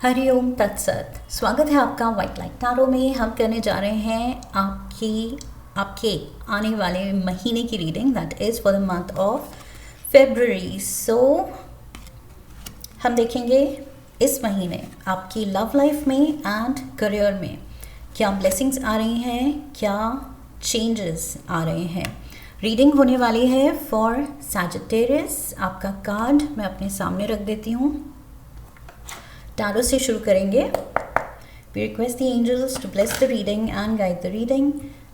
हरिओम तत्सत। स्वागत है आपका वाइट लाइट टैरो में। हम करने जा रहे हैं आपके आने वाले महीने की reading, that is for the month of February. So हम देखेंगे इस महीने आपकी लव लाइफ में एंड करियर में क्या ब्लेसिंग्स आ रही हैं, क्या चेंजेस आ रहे हैं। रीडिंग होने वाली है फॉर सैजिटेरियस। आपका कार्ड मैं अपने सामने रख देती हूँ। टैरो से शुरू करेंगे। We request the angels to bless the reading and guide the reading,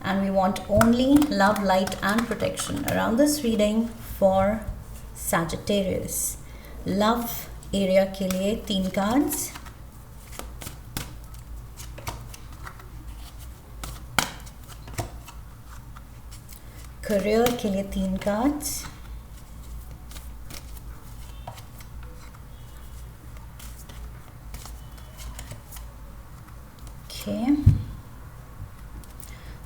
and we want only love, light and protection around this reading for Sagittarius. Love area के लिए 3 cards, career के लिए 3 cards,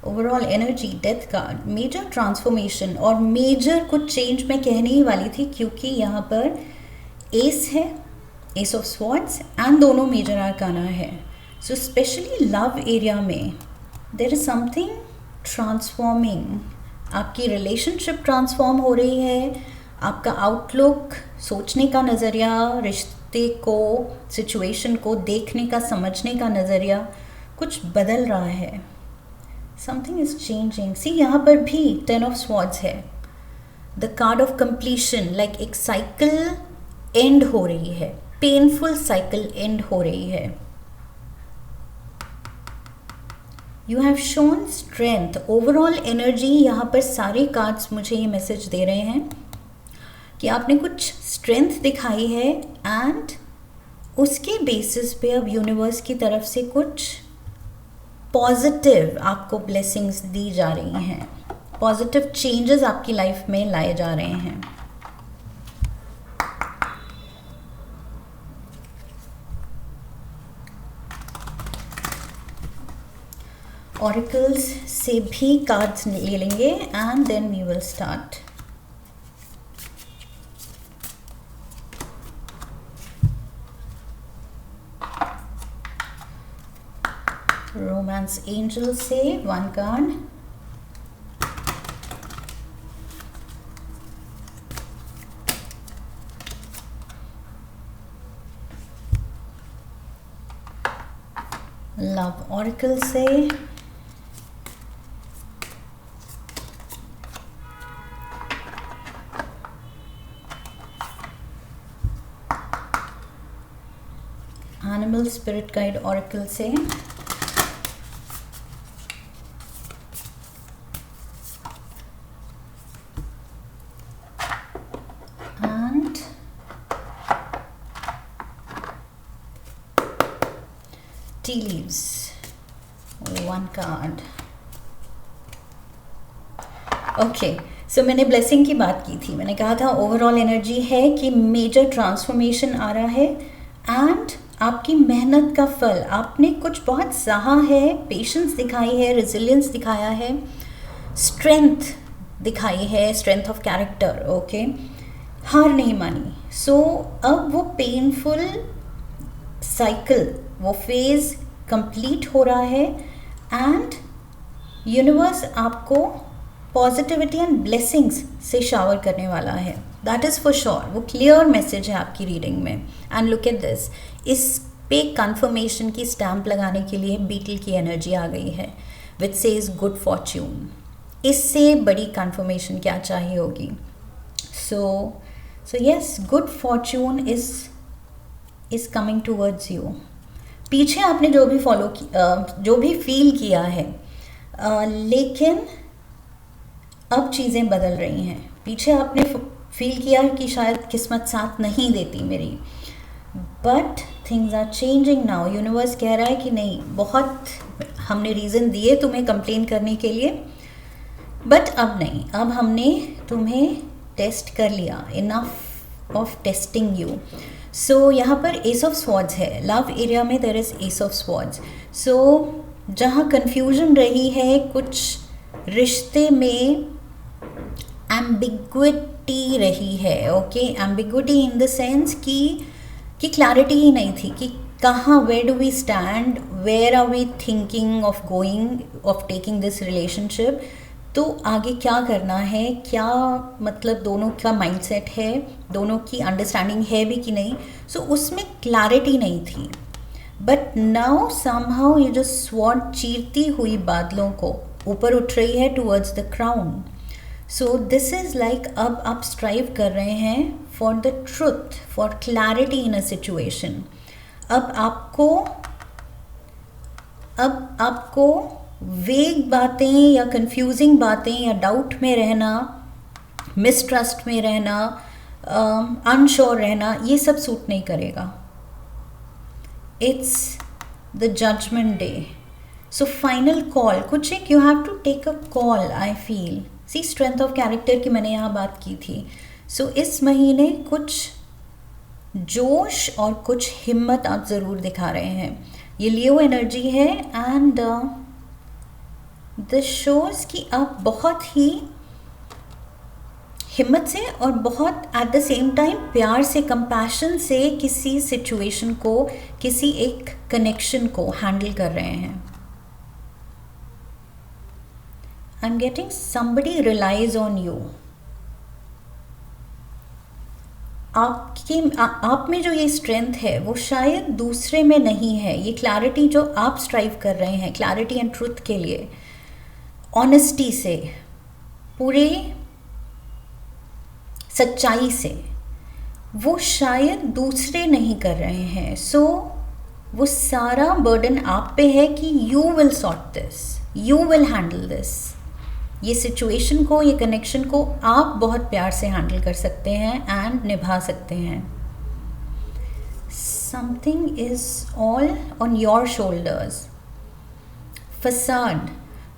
overall energy death card, major transformation और major कुछ change मैं कहने ही वाली थी क्योंकि यहाँ पर एस है, एस ऑफ स्वॉर्ड्स एंड दोनों मेजर आर्काना है। सो स्पेशली लव एरिया में देयर इज समथिंग ट्रांसफॉर्मिंग। आपकी रिलेशनशिप ट्रांसफॉर्म हो रही है, आपका आउटलुक, सोचने का नज़रिया, रिश्ते को, सिचुएशन को देखने का, समझने का नज़रिया कुछ बदल रहा है। Something is changing. सी यहाँ पर भी 10 ऑफ स्वॉर्ड्स है, the card of completion. Like एक साइकिल एंड हो रही है, पेनफुल साइकिल एंड हो रही है। You have shown strength. Overall energy यहाँ पर सारे कार्ड्स मुझे ये मैसेज दे रहे हैं कि आपने कुछ स्ट्रेंथ दिखाई है एंड उसके बेसिस पे अब यूनिवर्स की तरफ से कुछ पॉजिटिव आपको ब्लेसिंग्स दी जा रही हैं, पॉजिटिव चेंजेस आपकी लाइफ में लाए जा रहे हैं। ऑरिकल्स से भी कार्ड्स ले लेंगे and then we will start. Romance angel से 1 कार्ड, लव ऑरिकल से एनिमल स्पिरिट गाइड ऑरिकल से tea leaves 1 card. Okay, so मैंने ब्लेसिंग की बात की थी। मैंने कहा था ओवरऑल एनर्जी है कि मेजर ट्रांसफॉर्मेशन आ रहा है एंड आपकी मेहनत का फल, आपने कुछ बहुत सहा है, पेशेंस दिखाई है, रेजिलियंस दिखाया है, स्ट्रेंथ दिखाई है, स्ट्रेंथ ऑफ कैरेक्टर। ओके, हार नहीं मानी। सो अब वो पेनफुल साइकिल, वो फेज कंप्लीट हो रहा है एंड यूनिवर्स आपको पॉजिटिविटी एंड ब्लेसिंग्स से शावर करने वाला है। That is for sure. वो क्लियर मैसेज है आपकी रीडिंग में। एंड लुक एट दिस, इस पे कंफर्मेशन की स्टैंप लगाने के लिए बीटल की एनर्जी आ गई है विच सेज गुड फॉर्च्यून। इससे बड़ी कंफर्मेशन क्या चाहिए होगी। So yes, good Fortune is coming towards you. पीछे आपने जो भी जो भी फील किया है, लेकिन अब चीज़ें बदल रही हैं। पीछे आपने फील किया कि शायद किस्मत साथ नहीं देती मेरी, but things are changing now. Universe कह रहा है कि नहीं, बहुत हमने रीज़न दिए तुम्हें कंप्लेन करने के लिए, बट अब नहीं, अब हमने तुम्हें टेस्ट कर लिया, enough of testing you. So यहाँ पर एस ऑफ स्वॉर्ड्स है। लव एरिया में there is ace of swords. So जहाँ कन्फ्यूजन रही है, कुछ रिश्ते में एम्बिग्विटी रही है। Okay, ambiguity in the sense कि क्लैरिटी ही नहीं थी कि कहाँ, where do we stand, where are we thinking of going, of taking this relationship, तो आगे क्या करना है, क्या मतलब दोनों का माइंडसेट है, दोनों की अंडरस्टैंडिंग है भी कि नहीं. सो उसमें क्लैरिटी नहीं थी. बट नाउ समहाउ ये जो स्वॉर्ड चीरती हुई बादलों को ऊपर उठ रही है towards the crown. So this is like अब आप स्ट्राइव कर रहे हैं for the truth, for clarity in a situation. अब आपको वेग बातें या कंफ्यूजिंग बातें या डाउट में रहना, मिसट्रस्ट में रहना, अनश्योर रहना, ये सब सूट नहीं करेगा. It's the judgement day. So final call, कुछ एक you have to take a call. I feel see strength of character की मैंने यहाँ बात की थी. सो इस महीने कुछ जोश और कुछ हिम्मत आप ज़रूर दिखा रहे हैं. ये लियो एनर्जी है एंड दिस शोज़ कि आप बहुत ही हिम्मत से और बहुत एट द सेम टाइम प्यार से, कंपैशन से किसी सिचुएशन को, किसी एक कनेक्शन को हैंडल कर रहे हैं. I am getting somebody relies on you. आप में जो ये स्ट्रेंथ है वो शायद दूसरे में नहीं है. ये क्लैरिटी जो आप स्ट्राइव कर रहे हैं, क्लैरिटी एंड ट्रुथ के लिए, ऑनेस्टी से, पूरे सच्चाई से, वो शायद दूसरे नहीं कर रहे हैं. सो वो सारा बर्डन आप पे है कि you will sort this, you will handle this. ये सिचुएशन को, ये कनेक्शन को आप बहुत प्यार से हैंडल कर सकते हैं एंड निभा सकते हैं. Something is all on your shoulders. Facade,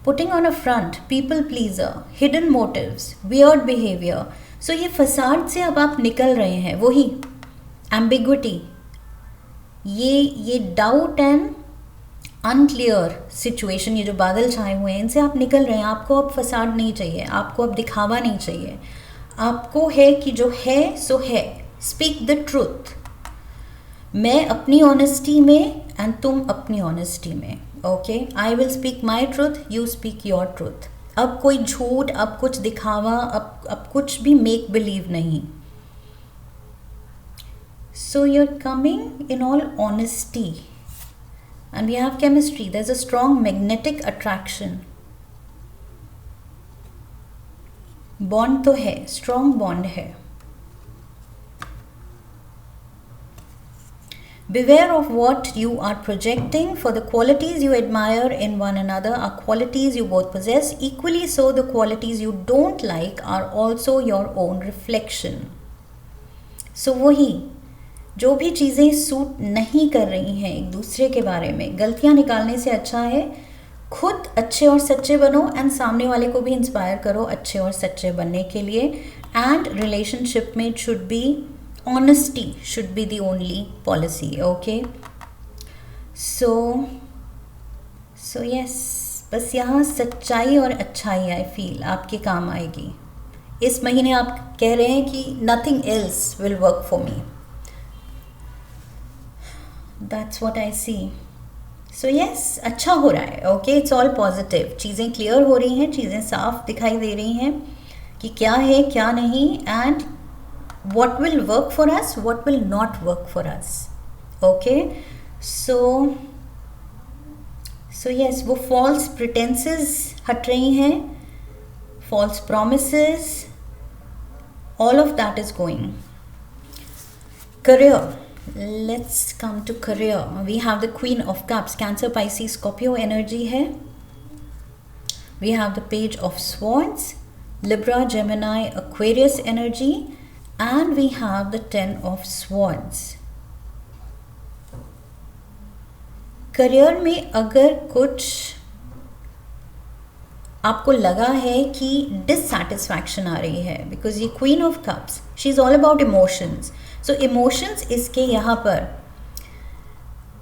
putting on a front, people pleaser, hidden motives, weird behaviour. So ये फसाड से अब आप निकल रहे हैं. वही एम्बिग्विटी, ये डाउट एंड अनक्लियर सिचुएशन, ये जो बादल छाए हुए हैं, इनसे आप निकल रहे हैं. आपको अब फसाड नहीं चाहिए, आपको अब दिखावा नहीं चाहिए. आपको है कि जो है सो है. Speak the truth. मैं अपनी ऑनेस्टी में एंड तुम अपनी ऑनेस्टी में. Okay, I will speak my truth, you speak your truth. अब कोई झूठ, अब कुछ दिखावा, अब कुछ भी मेक बिलीव नहीं. So you are coming in all honesty and we have chemistry. There's a strong magnetic attraction. Bond तो है, strong bond है. Beware of what you are projecting, for the qualities you admire in one another are qualities you both possess. Equally so, the qualities you don't like are also your own reflection. So वही जो भी चीज़ें suit नहीं कर रही हैं एक दूसरे के बारे में, गलतियां निकालने से अच्छा है खुद अच्छे और सच्चे बनो एंड सामने वाले को भी इंस्पायर करो अच्छे और सच्चे बनने के लिए. एंड रिलेशनशिप में should be honesty, should be the only policy. Okay, so yes, बस यहाँ सच्चाई और अच्छाई आई फील आपके काम आएगी. इस महीने आप कह रहे हैं कि nothing else will work for me. That's what I see. So yes, अच्छा हो रहा है. Okay, it's all positive. चीज़ें क्लियर हो रही हैं, चीज़ें साफ दिखाई दे रही हैं कि क्या है क्या नहीं, and what will work for us, what will not work for us. Okay, so yes, वो false pretenses हट रही हैं, false promises, all of that is going. Career. Let's come to career. We have the Queen of Cups, Cancer, Pisces, Scorpio energy है. We have the Page of Swords, Libra, Gemini, Aquarius energy, and we have the Ten of Swords. Career में अगर कुछ आपको लगा है कि dissatisfaction आ रही है, बिकॉज ये queen of cups, she is all about emotions. So emotions इसके यहाँ पर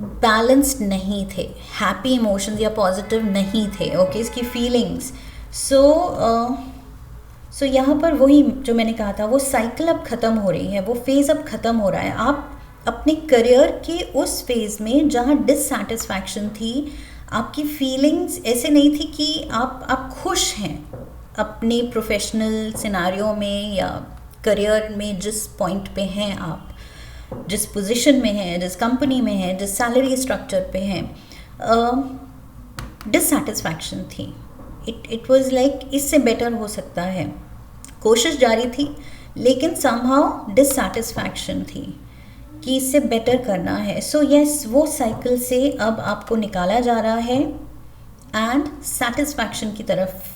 बैलेंस्ड नहीं थे, हैप्पी इमोशंस या पॉजिटिव नहीं थे. ओके, इसकी फीलिंग्स. सो यहाँ पर वही जो मैंने कहा था, वो साइकिल अब ख़त्म हो रही है, वो फेज़ अब ख़त्म हो रहा है. अपने करियर के उस फेज़ में जहाँ डिससैटिस्फैक्शन थी, आपकी फीलिंग्स ऐसे नहीं थी कि आप खुश हैं अपने प्रोफेशनल सिनारियो में या करियर में, जिस पॉइंट पे हैं आप, जिस पोजीशन में हैं, जिस कंपनी में हैं, जिस सैलरी स्ट्रक्चर पे हैं, डिससैटिस्फैक्शन थी. इट वाज लाइक इससे बेटर हो सकता है. कोशिश जारी थी लेकिन समहाउ डिससैटिस्फैक्शन थी कि इससे बेटर करना है. सो यस, वो साइकिल से अब आपको निकाला जा रहा है एंड सेटिस्फैक्शन की तरफ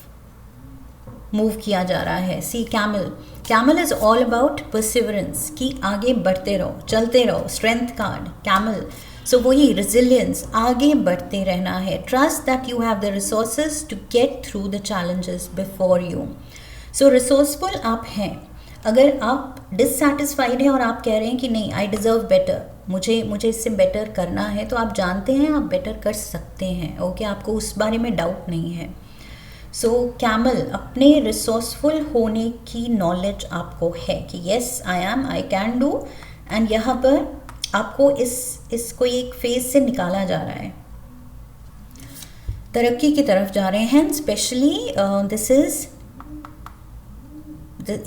मूव किया जा रहा है. See camel is all about perseverance, कि आगे बढ़ते रहो, चलते रहो. स्ट्रेंथ कार्ड कैमल, सो वही रिजिलियंस, आगे बढ़ते रहना है. Trust that you have the resources to get through the challenges before you. So resourceful आप हैं. अगर आप डिससैटिस्फाइड हैं और आप कह रहे हैं कि नहीं, आई डिज़र्व बेटर, मुझे इससे बेटर करना है, तो आप जानते हैं आप बेटर कर सकते हैं. ओके, आपको उस बारे में डाउट नहीं है. सो कैमल, अपने रिसोर्सफुल होने की नॉलेज आपको है कि yes I can do. And यहाँ पर आपको इसको एक फेज से निकाला जा रहा है, तरक्की की तरफ जा रहे हैं. स्पेशली दिस इज़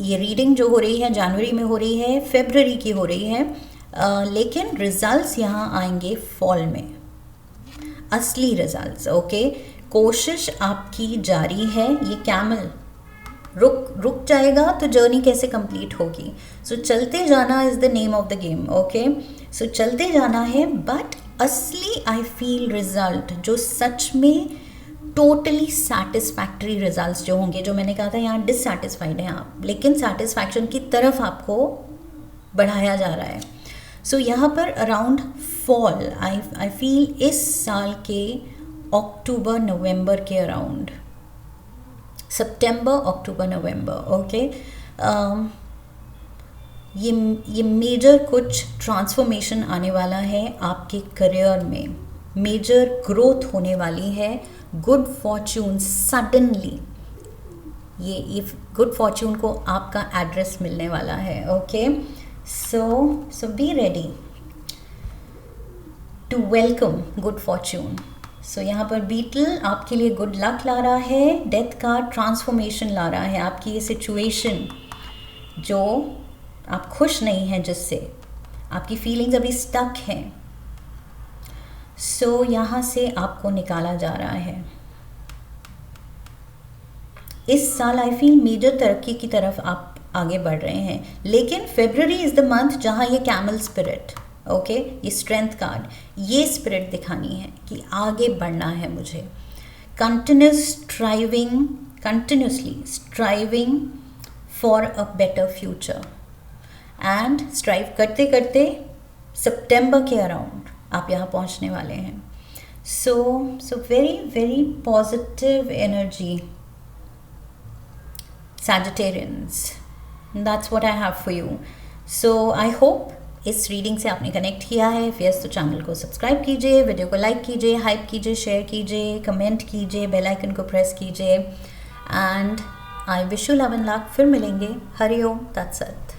ये रीडिंग जो हो रही है जनवरी में हो रही है, फरवरी की हो रही है, लेकिन रिजल्ट्स यहाँ आएंगे फॉल में, असली रिजल्ट्स. ओके, कोशिश आपकी जारी है. ये कैमल रुक जाएगा तो जर्नी कैसे कंप्लीट होगी. सो चलते जाना is the name of the game. Okay, so चलते जाना है, बट असली आई फील रिजल्ट जो सच में टोटली सेटिस्फैक्ट्री रिजल्ट्स जो होंगे, जो मैंने कहा था यहाँ डिससैटिस्फाइड हैं आप, लेकिन सेटिस्फैक्शन की तरफ आपको बढ़ाया जा रहा है. सो यहाँ पर अराउंड फॉल आई फील इस साल के अक्टूबर नवंबर के अराउंड, सितंबर अक्टूबर नवंबर. ओके, ये मेजर कुछ ट्रांसफॉर्मेशन आने वाला है आपके करियर में, मेजर ग्रोथ होने वाली है. गुड फॉर्च्यून सडनली, ये गुड फॉर्च्यून को आपका एड्रेस मिलने वाला है. Okay, so be ready to welcome good fortune. So यहाँ पर बीटल आपके लिए गुड लक ला रहा है, डेथ का ट्रांसफॉर्मेशन ला रहा है. आपकी ये सिचुएशन जो आप खुश नहीं हैं, जिससे आपकी फीलिंग्स अभी स्टक हैं, सो यहाँ से आपको निकाला जा रहा है. इस साल आई फील मेजर तरक्की की तरफ आप आगे बढ़ रहे हैं, लेकिन फरवरी इज़ द मंथ जहाँ ये कैमल स्पिरिट, ओके, ये स्ट्रेंथ कार्ड, ये स्पिरिट दिखानी है कि आगे बढ़ना है मुझे. Continuously striving for a better future, and strive करते करते सितंबर के अराउंड आप यहाँ पहुँचने वाले हैं. So very very positive energy Sagittarians, that's what I have for you. So I hope इस रीडिंग से आपने कनेक्ट किया है. इफ यस तो चैनल को सब्सक्राइब कीजिए, वीडियो को लाइक कीजिए, हाइप कीजिए, शेयर कीजिए, कमेंट कीजिए, बेल आइकन को प्रेस कीजिए. And I wish you love and luck. फिर मिलेंगे. हरि ओम तत्सत.